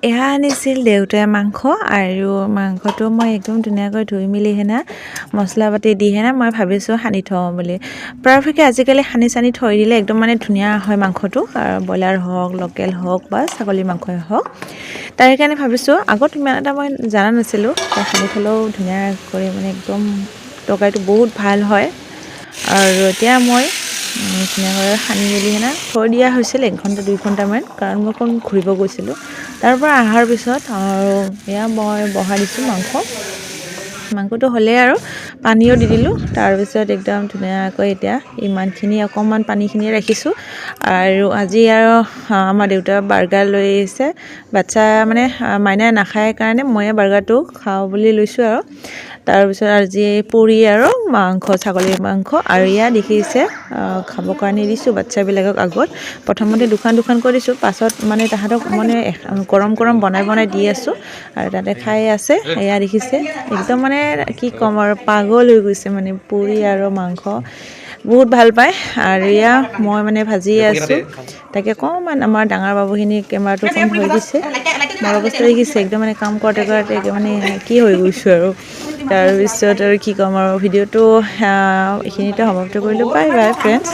এয়া আনিছিল দেউতাই মাংস আৰু মাংসটো মই একদম ধুনীয়াকৈ ধুই মেলি হেনা মছলা পাতি দি হেনা মই ভাবিছোঁ সানি থওঁ বুলি। পৰাপক্ষে আজিকালি সানি চানি থৈ দিলে একদম মানে ধুনীয়া হয় মাংসটো, আৰু ব্ৰইলাৰ হওক লোকেল হওক বা ছাগলী মাংসই হওক। তাৰে কাৰণে ভাবিছোঁ, আগত ইমান এটা মই জানা নাছিলোঁ সানি থ'লেও ধুনীয়া কৰি মানে একদম তৰকাৰীটো বহুত ভাল হয়। আৰু এতিয়া মই ধুনীয়াকৈ সানি মেলি হেনা থৈ দিয়া হৈছিল 1 ঘণ্টা 2 ঘণ্টামান, কাৰণ মই অকণ ঘূৰিব গৈছিলোঁ। তাৰ পৰা অহাৰ পিছত আৰু এয়া মই বহাই দিছোঁ মাংসটো হ'লে আৰু পানীও দি দিলোঁ। তাৰপিছত একদম ধুনীয়াকৈ এতিয়া ইমানখিনি অকণমান পানীখিনি ৰাখিছোঁ। আৰু আজি আৰু আমাৰ দেউতাই বাৰ্গাৰ লৈ আহিছে। বাচ্ছা মানে মাইনাই নাখায় কাৰণে ময়ে বাৰ্গাৰটো খাওঁ বুলি লৈছোঁ আৰু। তাৰপিছত আজি পুৰি আৰু মাংস, ছাগলীৰ মাংস, আৰু ইয়াত দেখিছে খাবৰ কাৰণে দিছোঁ বাচ্ছাবিলাকক আগত। প্ৰথমতে দুখন দিছোঁ, পাছত মানে তাহাঁতক মানে গৰম বনাই দি আছোঁ, আৰু তাতে খাই আছে। এয়া দেখিছে একদম মানে কি ক'ম আৰু পাগল হৈ গৈছে মানে পুৰি আৰু মাংস বহুত ভাল পায়। আৰু এয়া মই মানে ভাজি আছোঁ, তাকে অকণমান আমাৰ ডাঙৰ বাবুখিনি কেমেৰাটো অকণ ধৰি দিছে। মোৰ অৱস্থা দেখিছে একদম মানে কাম কৰোঁতে মানে কি হৈ গৈছোঁ আৰু। তাৰপিছত আৰু কি ক'ম আৰু ভিডিঅ'টো এইখিনিতে সমাপ্ত কৰিলোঁ। Bye bye friends.